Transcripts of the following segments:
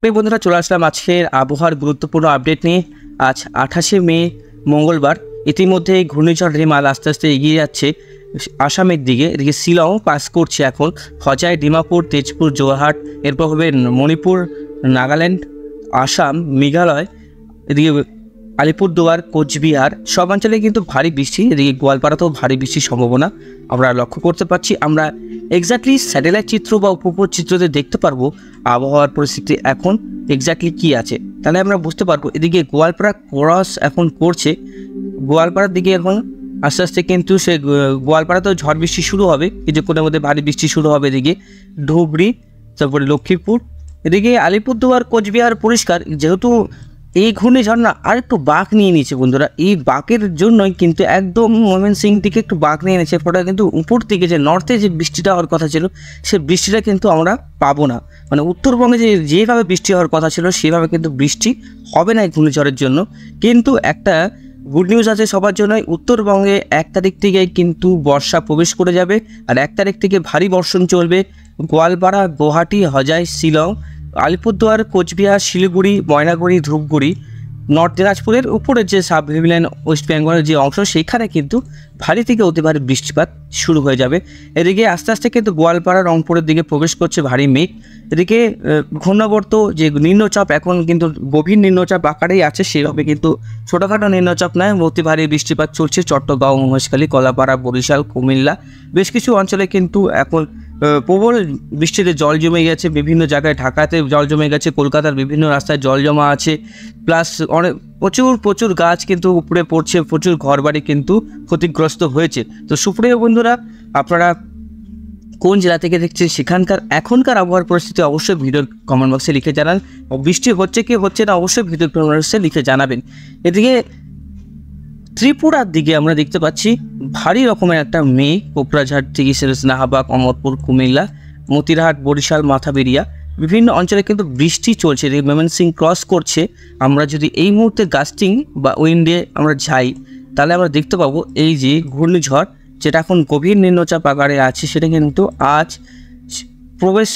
বন্ধুরা চলে আসলাম আজকের আবহাওয়ার গুরুত্বপূর্ণ আপডেট নিয়ে। আজ 28শে মে মঙ্গলবার। ইতিমধ্যে ঘূর্ণিঝড় রেমাল আস্তে আস্তে এগিয়ে যাচ্ছে আসামের দিকে। এদিকে শিলং পাস করছে এখন, হজাই, ডিমাপুর, তেজপুর, জোরহাট, এরপর হবে মণিপুর, নাগাল্যান্ড, আসাম, মেঘালয়, এদিকে আলিপুরদুয়ার, কোচবিহার সব অঞ্চলে কিন্তু ভারী বৃষ্টি। এদিকে গোয়ালপাড়াতেও ভারী বৃষ্টির সম্ভাবনা আমরা লক্ষ্য করতে পারছি। আমরা এক্স্যাক্টলি স্যাটেলাইট চিত্র বা উপগ্রহ চিত্রতে দেখতে পারবো আবহাওয়ার পরিস্থিতি এখন এক্স্যাক্টলি কী আছে, তাহলে আমরা বুঝতে পারবো। এদিকে গোয়ালপাড়া ক্রস এখন করছে, গোয়ালপাড়ার দিকে এখন আস্তে আস্তে কিন্তু সে গোয়ালপাড়াতেও ঝড় বৃষ্টি শুরু হবে, কিছুক্ষণের মধ্যে ভারী বৃষ্টি শুরু হবে। এদিকে ধুবড়ি, তারপরে লক্ষ্মীপুর, এদিকে আলিপুরদুয়ার, কোচবিহার পরিষ্কার। যেহেতু এই ঘূর্ণিঝড় না আর একটু বাঁক নিয়ে নিয়েছে বন্ধুরা, এই বাঁকের জন্যই কিন্তু একদম ময়মনসিংহ দিকে একটু বাঁক নিয়ে নিয়েছে। ফলে কিন্তু উপর দিকে যে নর্থে যে বৃষ্টিটা হওয়ার কথা ছিল সে বৃষ্টিটা কিন্তু আমরা পাবো না। মানে উত্তরবঙ্গে যেভাবে বৃষ্টি হওয়ার কথা ছিল সেভাবে কিন্তু বৃষ্টি হবে না এই ঘূর্ণিঝড়ের জন্য। কিন্তু একটা গুড নিউজ আছে সবার জন্যই, উত্তরবঙ্গে 1 তারিখ থেকে কিন্তু বর্ষা প্রবেশ করে যাবে। আর 1 তারিখ থেকে ভারী বর্ষণ চলবে গোয়ালপাড়া, গুয়াহাটি, হজাই, শিলং, আলিপুরদুয়ার, কোচবিহার, শিলিগুড়ি, ময়নাগুড়ি, ধূপগুড়ি, নর্থ দিনাজপুরের উপরের যে সাব হিমালয়ান ওয়েস্ট বেঙ্গলের যে অংশ সেইখানে কিন্তু ভারী থেকে অতি ভারী বৃষ্টিপাত শুরু হয়ে যাবে। এদিকে আস্তে আস্তে কিন্তু গোয়ালপাড়া, রংপুরের দিকে প্রবেশ করছে ভারী মেঘ। এদিকে ঘূর্ণাবর্ত যে নিম্নচাপ এখন কিন্তু গভীর নিম্নচাপ আকারেই আছে, সেভাবে কিন্তু ছোটোখাটো নিম্নচাপ নয়, অতি ভারী বৃষ্টিপাত চলছে চট্টগ্রাম, মহেশখালী, কলাপাড়া, বরিশাল, কুমিল্লা বেশ কিছু অঞ্চলে কিন্তু এখন প্রবল বৃষ্টিতে জল জমে গেছে। বিভিন্ন জায়গায় ঢাকাতে জল জমে গেছে, কলকাতার বিভিন্ন রাস্তায় জল জমা আছে, প্লাস অনেক প্রচুর গাছ কিন্তু উপরে পড়ছে, প্রচুর ঘরবাড়ি কিন্তু ক্ষতিগ্রস্ত হয়েছে। তো সুপ্রিয় বন্ধুরা, আপনারা কোন জেলা থেকে দেখছেন, সেখানকার এখনকার আবহাওয়ার পরিস্থিতি অবশ্যই ভিডিওর কমেন্ট বক্সে লিখে জানান। বৃষ্টি হচ্ছে কি হচ্ছে না অবশ্যই ভিডিওর কমেন্ট বক্সে লিখে জানাবেন। এদিকে ত্রিপুরার দিকে আমরা দেখতে পাচ্ছি ভারী রকমের একটা মেঘ, কোকরাঝাড় থেকে নাহাবাগ, অমরপুর, কুমিল্লা, মতিরহাট, বরিশাল, মাথাবেরিয়া বিভিন্ন অঞ্চলে কিন্তু বৃষ্টি চলছে। ময়মনসিংহ ক্রস করছে। আমরা যদি এই মুহূর্তে গাস্টিং বা উইন্ডে আমরা যাই তাহলে আমরা দেখতে পাবো এই যে ঘূর্ণিঝড় যেটা এখন গভীর নিম্নচাপ আকারে আছে সেটা কিন্তু আজ প্রবেশ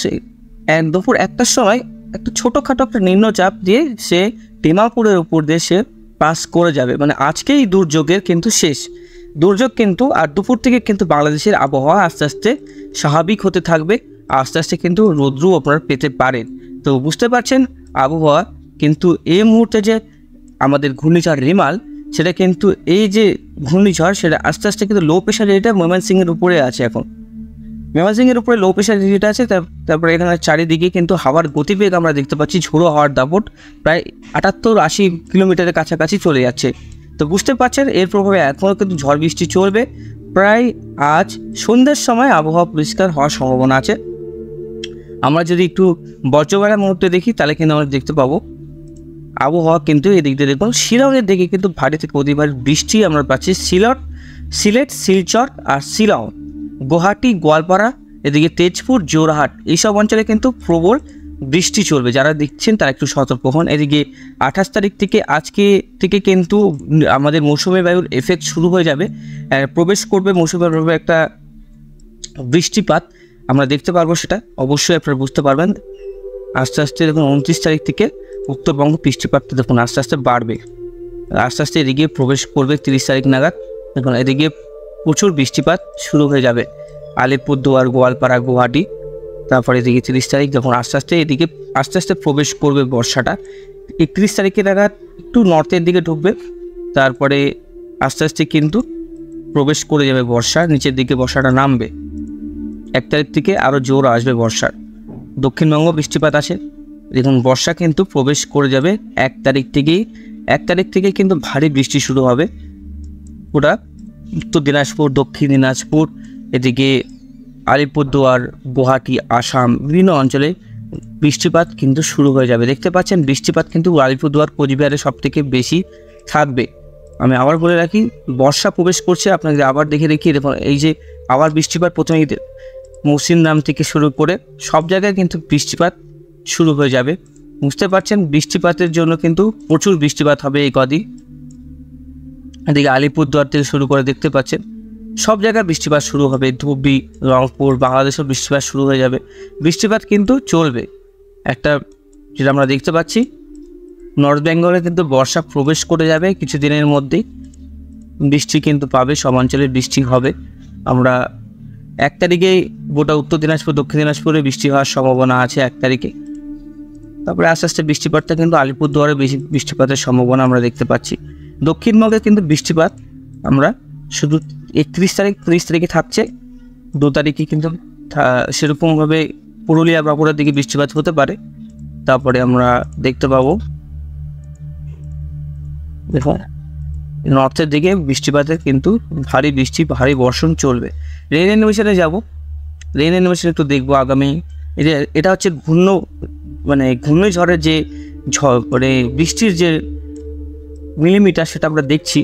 দুপুর 1টার সময় একটা ছোটোখাটো একটা নিম্নচাপ দিয়ে সে ডিমাপুরের উপর দিয়ে সে পাস করে যাবে। মানে আজকেই দুর্যোগের কিন্তু শেষ দুর্যোগ কিন্তু। আর দুপুর থেকে কিন্তু বাংলাদেশের আবহাওয়া আস্তে আস্তে স্বাভাবিক হতে থাকবে, আস্তে আস্তে কিন্তু রৌদ্র আপনারা পেতে পারেন। তো বুঝতে পারছেন আবহাওয়া কিন্তু এই মুহূর্তে যে আমাদের ঘূর্ণিঝড় রেমাল সেটা কিন্তু এই যে ঘূর্ণিঝড় সেটা আস্তে আস্তে কিন্তু লো প্রেশার এরিয়াটা ময়মনসিংহের উপরে আছে। এখন ময়মনসিংহের উপরে লো প্রেশার এরিয়াটা আছে। তারপরে এখানে চারিদিকে কিন্তু হাওয়ার গতিবেগ আমরা দেখতে পাচ্ছি, ঝোড়ো হাওয়ার দাপট প্রায় 78-80 কিলোমিটারের কাছাকাছি চলে যাচ্ছে। তো বুঝতে পারছেন এর প্রভাবে এখনও কিন্তু ঝড় বৃষ্টি চলবে। প্রায় আজ সন্ধ্যের সময় আবহাওয়া পরিষ্কার হওয়ার সম্ভাবনা আছে। আমরা যদি একটু বজ্রবেলার মুহূর্তে দেখি তাহলে কিন্তু আমরা দেখতে পাবো আবহাওয়া কিন্তু এদিক দিয়ে দেখুন শিলংয়ের দিকে কিন্তু ভারী থেকে অতি ভারী বৃষ্টি আমরা পাচ্ছি। সিলেট, শিলচর আর শিলং, গুয়াহাটি, গোয়ালপাড়া, এদিকে তেজপুর, জোরহাট এইসব অঞ্চলে কিন্তু প্রবল বৃষ্টি চলবে। যারা দেখছেন তারা একটু সতর্ক হন। এদিকে 28 তারিখ থেকে আজকে থেকে কিন্তু আমাদের মৌসুমী বায়ুর এফেক্ট শুরু হয়ে যাবে, প্রবেশ করবে মৌসুমী বায়ুর একটা বৃষ্টিপাত আমরা দেখতে পারবো, সেটা অবশ্যই আপনারা বুঝতে পারবেন। আস্তে আস্তে দেখুন 29 তারিখ থেকে উত্তরবঙ্গ বৃষ্টিপাতটা দেখুন আস্তে আস্তে বাড়বে, আস্তে আস্তে এদিকে প্রবেশ করবে 30 তারিখ নাগাদ। দেখুন এদিকে প্রচুর বৃষ্টিপাত শুরু হয়ে যাবে আলিপুরদুয়ার, গোয়ালপাড়া, গুয়াহাটি। তারপরে এদিকে 30 তারিখ যখন আস্তে আস্তে প্রবেশ করবে বর্ষাটা, 31 তারিখে নাগাদ একটু নর্থের দিকে ঢুকবে। তারপরে আস্তে আস্তে কিন্তু প্রবেশ করে যাবে বর্ষা, নিচের দিকে বর্ষাটা নামবে। 1 তারিখ থেকে আরও জোর আসবে বর্ষার। দক্ষিণবঙ্গ বৃষ্টিপাত আসে, দেখুন বর্ষা কিন্তু প্রবেশ করে যাবে 1 তারিখ থেকেই। 1 তারিখ থেকে কিন্তু ভারী বৃষ্টি শুরু হবে পুরা উত্তর দিনাজপুর, দক্ষিণ দিনাজপুর, এদিকে আলিপুরদুয়ার, গুয়াহাটি, আসাম বিভিন্ন অঞ্চলে বৃষ্টিপাত কিন্তু শুরু হয়ে যাবে। দেখতে পাচ্ছেন বৃষ্টিপাত কিন্তু আলিপুরদুয়ার, কোচবিহারে সব থেকে বেশি থাকবে। আমি আবার বলে রাখি বর্ষা প্রবেশ করছে, আপনাকে আবার দেখে দেখুন এই যে আবার বৃষ্টিপাত প্রথমেই মৌসিনরাম থেকে শুরু করে সব জায়গায় কিন্তু বৃষ্টিপাত শুরু হয়ে যাবে। বুঝতে পারছেন বৃষ্টিপাতের জন্য কিন্তু প্রচুর বৃষ্টিপাত হবে এই কদিন। এদিকে আলিপুরদুয়ার থেকে শুরু করে দেখতে পাচ্ছেন সব জায়গায় বৃষ্টিপাত শুরু হবে। ধুবড়ি, রংপুর, বাংলাদেশেও বৃষ্টিপাত শুরু হয়ে যাবে। বৃষ্টিপাত কিন্তু চলবে, একটা যেটা আমরা দেখতে পাচ্ছি। নর্থ বেঙ্গলে কিন্তু বর্ষা প্রবেশ করে যাবে কিছুদিনের মধ্যেই, বৃষ্টি কিন্তু পাবে, সব অঞ্চলে বৃষ্টি হবে। আমরা 1 তারিখেই গোটা উত্তর দিনাজপুর দক্ষিণ দিনাজপুরে বৃষ্টি হওয়ার সম্ভাবনা আছে 1 তারিখে। তারপরে আস্তে আস্তে বৃষ্টিপাতটা কিন্তু আলিপুরদুয়ারে বেশি বৃষ্টিপাতের সম্ভাবনা আমরা দেখতে পাচ্ছি। দক্ষিণবঙ্গে কিন্তু বৃষ্টিপাত আমরা শুধু 31 তারিখ 30 তারিখে থাকছে, 2 তারিখে কিন্তু সেরকমভাবে পুরুলিয়া বাঁকুড়ার দিকে বৃষ্টিপাত হতে পারে। তারপরে আমরা দেখতে পাবো দেখো নর্থের দিকে বৃষ্টিপাতের কিন্তু ভারী বৃষ্টি ভারী বর্ষণ চলবে। রেন অ্যানিমেশনে যাব, রেন অ্যানিমেশন একটু দেখবো আগামী। এটা হচ্ছে ঘূর্ণিঝড়ের যে মানে বৃষ্টির যে মিলিমিটার সেটা আমরা দেখছি।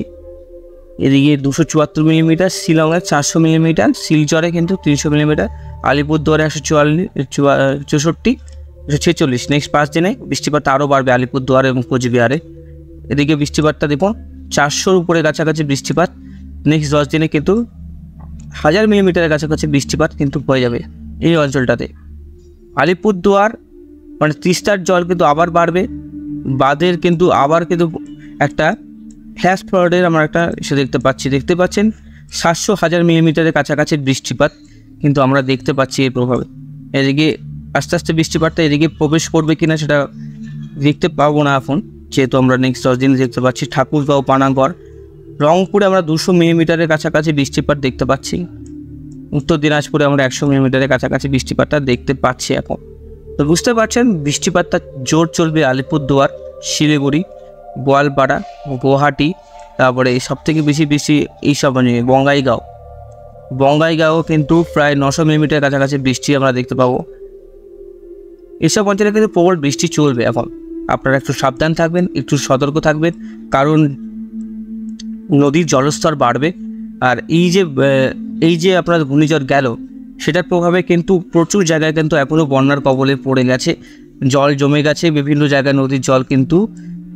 এদিকে 274 মিলিমিটার, শিলংয়ে 400 মিলিমিটার, শিলচরে কিন্তু 300 মিলিমিটার, আলিপুরদুয়ারে 164, 146। নেক্সট 5 দিনে বৃষ্টিপাতটা আরও বাড়বে আলিপুরদুয়ার এবং কোচবিহারে। এদিকে বৃষ্টিপাতটা দেখুন 400-র উপরে কাছাকাছি বৃষ্টিপাত। নেক্সট 10 দিনে কিন্তু 1000 মিলিমিটারের কাছাকাছি বৃষ্টিপাত কিন্তু হয়ে যাবে এই অঞ্চলটাতে। আলিপুরদুয়ার মানে তিস্তার জল কিন্তু আবার বাড়বে, বাঁধের কিন্তু আবার কিন্তু একটা ফ্ল্যাশ ফ্লডের আমরা একটা এসে দেখতে পাচ্ছেন 700-1000 মিলিমিটারের কাছাকাছি বৃষ্টিপাত কিন্তু আমরা দেখতে পাচ্ছি এর প্রভাবে। এদিকে আস্তে আস্তে বৃষ্টিপাতটা এদিকে প্রবেশ করবে কিনা সেটা দেখতে পাবো না এখন, যেহেতু আমরা নেক্সট 10 দিন দেখতে পাচ্ছি। ঠাকুরগাঁও, পানাগড়, রংপুরে আমরা 200 মিলিমিটারের কাছাকাছি বৃষ্টিপাত দেখতে পাচ্ছি। উত্তর দিনাজপুরে আমরা 100 মিলিমিটারের কাছাকাছি বৃষ্টিপাতটা দেখতে পাচ্ছি এখন। তো বুঝতে পারছেন বৃষ্টিপাতটা জোর চলবে আলিপুরদুয়ার, শিলিগুড়ি, গোয়ালপাড়া, গুয়াহাটি, তারপরে সবথেকে বেশি এইসব বঙ্গাইগাঁও কিন্তু প্রায় 900 মিলিমিটার কাছাকাছি বৃষ্টি আমরা দেখতে পাবো। এসব অঞ্চলে কিন্তু প্রবল বৃষ্টি চলবে এখন। আপনারা একটু সাবধান থাকবেন, একটু সতর্ক থাকবেন, কারণ নদীর জলস্তর বাড়বে। আর এই যে আপনার ঘূর্ণিঝড় গেল সেটার প্রভাবে কিন্তু প্রচুর জায়গায় কিন্তু এখনও বন্যার কবলে পড়ে গেছে, জল জমে গেছে বিভিন্ন জায়গায়। নদীর জল কিন্তু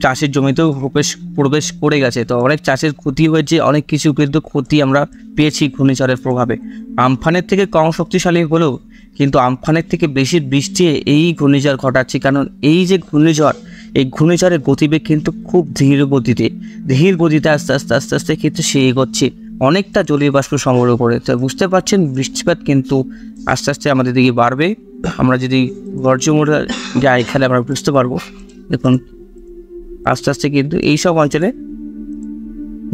চাষের জমিতেও প্রবেশ করে গেছে। তো অনেক চাষের ক্ষতি হয়েছে, অনেক কিছু কিন্তু ক্ষতি আমরা পেয়েছি ঘূর্ণিঝড়ের প্রভাবে। আমফানের থেকে কম শক্তিশালী হলেও কিন্তু আমফানের থেকে বেশি বৃষ্টি এই ঘূর্ণিঝড় ঘটাচ্ছে। কারণ এই যে ঘূর্ণিঝড়, এই ঘূর্ণিঝড়ের গতিবেগ কিন্তু খুব ধীর গতিতে আস্তে আস্তে কিন্তু সে এগোচ্ছে, অনেকটা জলীয় বাষ্প সংগ্রহ করে। তো বুঝতে পারছেন বৃষ্টিপাত কিন্তু আস্তে আস্তে আমাদের দিকে বাড়বে। আমরা যদি গর্জমোড়া যাই এখানে আমরা বুঝতে পারবো। দেখুন আস্তে আস্তে কিন্তু এইসব অঞ্চলে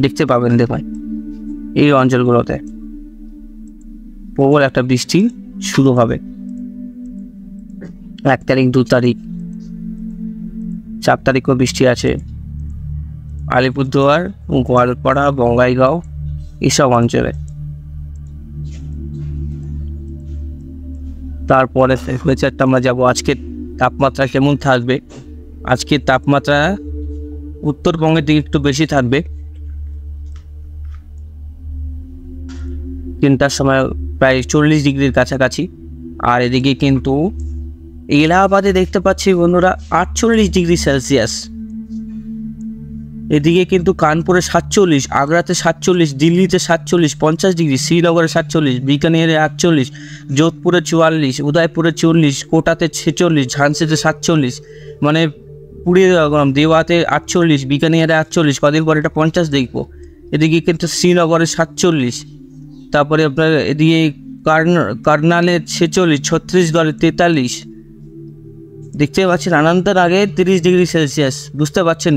দেখতে পাবেন, দেখুন এই অঞ্চলগুলোতে প্রবল একটা বৃষ্টি শুরু হবে 1 তারিখ, 2 তারিখ, 4 তারিখও বৃষ্টি আছে। আলিপুরদুয়ার, গোয়ালপাড়া, বঙ্গাইগাঁও এইসব অঞ্চলে। তারপরে টেম্পারেচারটা আমরা যাবো আজকের তাপমাত্রা কেমন থাকবে। আজকের তাপমাত্রা উত্তরবঙ্গের দিকে একটু বেশি থাকবে, 3টার সময় প্রায় 40 ডিগ্রির কাছাকাছি। আর এদিকে কিন্তু এলাহাবাদে দেখতে পাচ্ছি বন্ধুরা 48 ডিগ্রি সেলসিয়াস। এদিকে কিন্তু কানপুরে 47, আগ্রাতে 47, দিল্লিতে 47, 50 ডিগ্রি, শ্রীনগরে 47, বিকানেরে 48, যোধপুরে 44, উদয়পুরে 40, কোটাতে 46, ঝাঁসিতে 47, মানে পুরী দেওয়াতে 48, বিকানেরে 48, কদিন পরে এটা 50 দেখবো। এদিকে কিন্তু শ্রীনগরে 47, তারপরে আপনার এদিকে কার্নালে 46, ছত্তিশগড়ে 43, দেখতে পাচ্ছেন আনন্দের আগে 30 ডিগ্রি সেলসিয়াস। বুঝতে পারছেন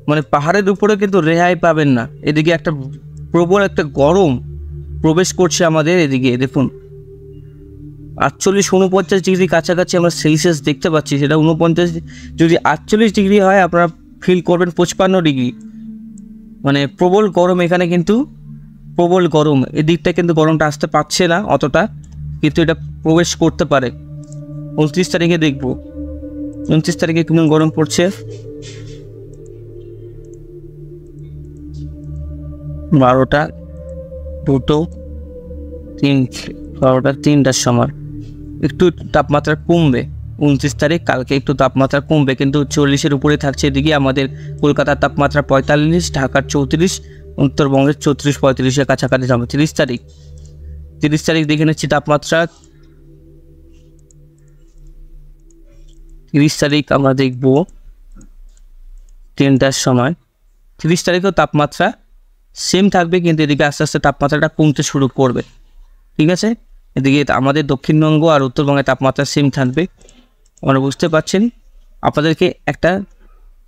মানে পাহাড়ের উপরে কিন্তু রেহাই পাবেন না। এদিকে একটা প্রবল একটা গরম প্রবেশ করছে আমাদের এদিকে। দেখুন 48-49 ডিগ্রি কাছাকাছি আমরা সেলসিয়াস দেখতে পাচ্ছি। সেটা 49, যদি 48 ডিগ্রি হয় আপনারা ফিল করবেন 55 ডিগ্রি, মানে প্রবল গরম। এখানে কিন্তু প্রবল গরম, এদিকটা কিন্তু গরমটা আসতে পারছে না অতটা, কিন্তু এটা প্রবেশ করতে পারে। 29 তারিখে দেখব, 29 তারিখে কেমন গরম পড়ছে। 12টা, 2টো, 3টার সময় একটু তাপমাত্রা কমবে। 29 তারিখ কালকে একটু তাপমাত্রা কমবে, কিন্তু 40-এর উপরে থাকছে। এদিকে আমাদের কলকাতার তাপমাত্রা 45, ঢাকার 34, উত্তরবঙ্গের 34-35-এর কাছাকাছি যাবে। 30 তারিখ দেখে নিচ্ছি তাপমাত্রা। 30 তারিখ আমরা দেখব 10টার সময়। 30 তারিখেও তাপমাত্রা সেম থাকবে, কিন্তু এদিকে আস্তে আস্তে তাপমাত্রাটা কমতে শুরু করবে। ঠিক আছে, এদিকে আমাদের দক্ষিণবঙ্গ আর উত্তরবঙ্গের তাপমাত্রা সেম থাকবে। আপনারা বুঝতে পারছেন। আপনাদেরকে একটা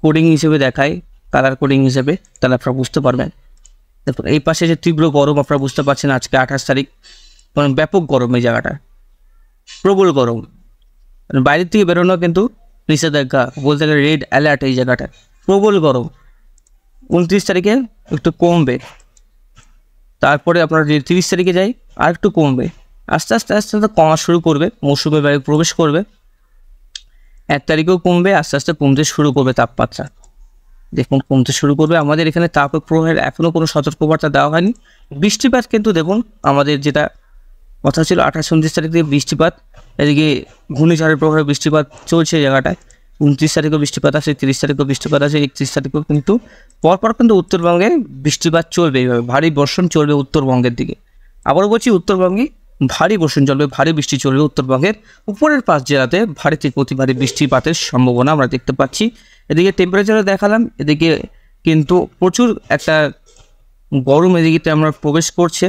কোডিং হিসেবে দেখাই, কালার কোডিং হিসেবে, তাহলে আপনারা বুঝতে পারবেন। দেখুন এই পাশে যে তীব্র গরম আপনারা বুঝতে পারছেন, আজকে 28 তারিখ, মানে ব্যাপক গরম এই জায়গাটা, প্রবল গরম, বাইরের থেকে বেরোনো কিন্তু নিষেধাজ্ঞা, বলতে গেলে রেড অ্যালার্ট এই জায়গাটা, প্রবল গরম। 29 তারিখে একটু কমবে, তারপরে আপনারা 30 তারিখে যাই আর একটু কমবে, আস্তে আস্তে আস্তে আস্তে কমা শুরু করবে, মৌসুমী বায়ু প্রবেশ করবে। 1 তারিখেও কমবে, আস্তে আস্তে কমতে শুরু করবে তাপমাত্রা, দেখুন কমতে শুরু করবে। আমাদের এখানে তাপপ্রবাহের এখনও কোনো সতর্কবার্তা দেওয়া হয়নি। বৃষ্টিপাত কিন্তু দেখুন আমাদের যেটা কথা ছিল 28-29 তারিখ থেকে বৃষ্টিপাত, এদিকে ঘূর্ণিঝড়ের প্রভাবে বৃষ্টিপাত চলছে এই জায়গাটায়। 29 তারিখেও বৃষ্টিপাত আছে, 30 তারিখেও বৃষ্টিপাত আছে, 31 তারিখেও কিন্তু পরপর কিন্তু উত্তরবঙ্গে বৃষ্টিপাত চলবে, এইভাবে ভারী বর্ষণ চলবে উত্তরবঙ্গের দিকে। আবারও বলছি, উত্তরবঙ্গে ভারী বর্ষণ চলবে, ভারী বৃষ্টি চলবে উত্তরবঙ্গের উপরের 5 জেলাতে, ভারী থেকে অতি ভারী বৃষ্টিপাতের সম্ভাবনা আমরা দেখতে পাচ্ছি। এদিকে টেম্পারেচারে দেখালাম, এদিকে কিন্তু প্রচুর একটা গরম এদিকে আমরা প্রবেশ করছে।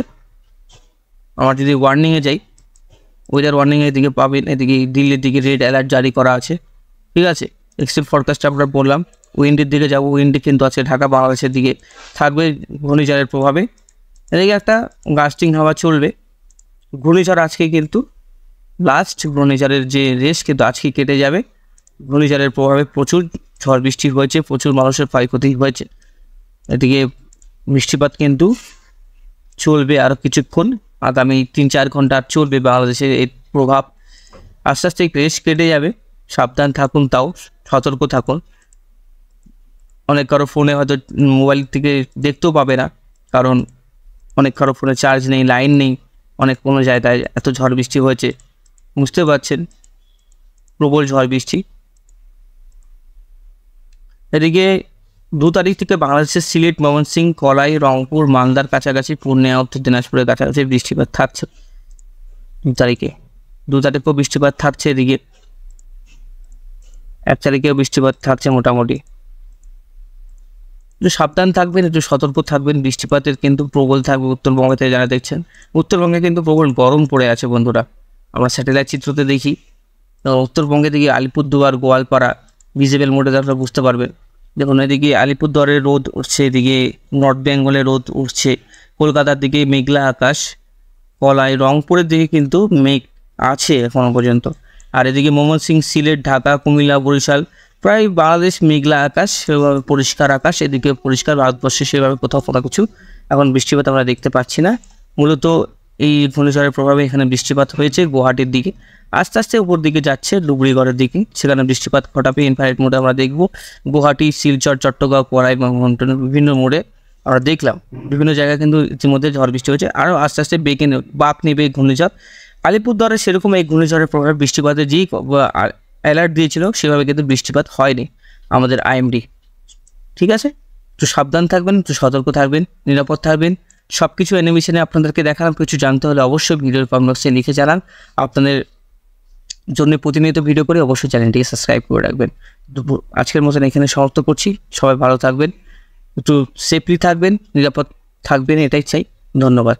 আমরা যদি ওয়ার্নিংয়ে যাই, ওয়েদার ওয়ার্নিংয়ের দিকে পাবেন, এদিকে দিল্লির দিকে রেড অ্যালার্ট জারি করা আছে। ঠিক আছে, এক্সট্রিম ফরকাস্ট আমরা বললাম। উইন্ডের দিকে যাব, উইন্ডে কিন্তু আছে ঢাকা বাংলাদেশের দিকে থাকবে ঘূর্ণিঝড়ের প্রভাবে। এদিকে একটা গাস্টিং হাওয়া চলবে। ঘূর্ণিঝড় আজকে কিন্তু লাস্ট, ঘূর্ণিঝড়ের যে রেস কিন্তু আজকে কেটে যাবে। ঘূর্ণিঝড়ের প্রভাবে প্রচুর ঝড় বৃষ্টি হয়েছে, প্রচুর মানুষের ক্ষয়ক্ষতি হয়েছে। এদিকে বৃষ্টিপাত কিন্তু চলবে আরও কিছুক্ষণ, আগামী 3-4 ঘন্টা চলবে বাংলাদেশের এই প্রভাব। আস্তে আস্তে রেস কেটে যাবে, সাবধান থাকুন, তাও সতর্ক থাকুন। অনেক কারো ফোনে হয়তো মোবাইল থেকে দেখতেও পাবে না, কারণ অনেক কারো ফোনে চার্জ নেই, লাইন নেই, অনেক কোনো জায়গায় এত ঝড় বৃষ্টি হয়েছে, বুঝতে পারছেন, প্রবল ঝড় বৃষ্টি। এদিকে 2 তারিখ থেকে বাংলাদেশের সিলেট, ময়মনসিংহ, কলাই, রংপুর, মালদার কাছাকাছি, পূর্ণিয়া, উত্তর দিনাজপুরের কাছাকাছি বৃষ্টিপাত থাকছে 2 তারিখে। 2 তারিখেও বৃষ্টিপাত থাকছে, এদিকে 1 তারিখেও বৃষ্টিপাত থাকছে মোটামুটি। একটু সাবধান থাকবেন, একটু সতর্ক থাকবেন। বৃষ্টিপাতের কিন্তু প্রবল থাকবে উত্তরবঙ্গে থেকে, যারা দেখছেন উত্তরবঙ্গে কিন্তু প্রবল গরম পড়ে আছে বন্ধুরা। আমরা স্যাটেলাইট চিত্রতে দেখি, উত্তরবঙ্গে দিকে আলিপুরদুয়ার, গোয়ালপাড়া ভিজিবল মোডে আপনারা বুঝতে পারবেন। দেখুন এদিকে আলিপুরদুয়ারের রোদ উঠছে, এদিকে নর্থ বেঙ্গলের রোদ উঠছে, কলকাতার দিকে মেঘলা আকাশ, কলাই, রংপুরের দিকে কিন্তু মেঘ আছে এখনও পর্যন্ত। আর এদিকে ময়মনসিংহ, সিলেট, ঢাকা, কুমিল্লা, বরিশাল, প্রায় বাংলাদেশ মেঘলা আকাশ, সেভাবে পরিষ্কার আকাশ। এদিকে পরিষ্কার, ভারতবর্ষে সেভাবে কোথাও কোনো কিছু এখন বৃষ্টিপাত আমরা দেখতে পাচ্ছি না। মূলত এই ঘূর্ণিঝড়ের প্রভাবে এখানে বৃষ্টিপাত হয়েছে গুয়াহাটির দিকে, আস্তে আস্তে উপর দিকে যাচ্ছে ডুবরিগড়ের দিকে, সেখানে বৃষ্টিপাত ঘটাবে ইনফ্রারেড মোডে আমরা দেখব। গুয়াহাটি, শিলচর, চট্টগ্রাম, কড়াই, বিভিন্ন মোডে আমরা দেখলাম, বিভিন্ন জায়গায় কিন্তু ইতিমধ্যে ঝড় বৃষ্টি হয়েছে, আরও আস্তে আস্তে বেঁকে বাঁক নেবে ঘূর্ণিঝড়। আলিপুরদুয়ারে সেরকম এই ঘূর্ণিঝড়ের প্রভাবে বৃষ্টিপাতের যেই অ্যালার্ট দিয়েছিল সেভাবে কিন্তু বৃষ্টিপাত হয়নি আমাদের আইএমডি। ঠিক আছে, একটু সাবধান থাকবেন, একটু সতর্ক থাকবেন, নিরাপদ থাকবেন। সব কিছু অ্যানিমেশনে আপনাদেরকে দেখালাম। কিছু জানতে হলে অবশ্যই ভিডিওর কমেন্ট বক্সে লিখে জানান। আপনাদের জন্য প্রতিনিয়ত ভিডিও করে অবশ্যই চ্যানেলটিকে সাবস্ক্রাইব করে রাখবেন। আজকের মতন এখানে সমাপ্ত করছি। সবাই ভালো থাকবেন, একটু সেফলি থাকবেন, নিরাপদ থাকবেন, এটাই চাই। ধন্যবাদ।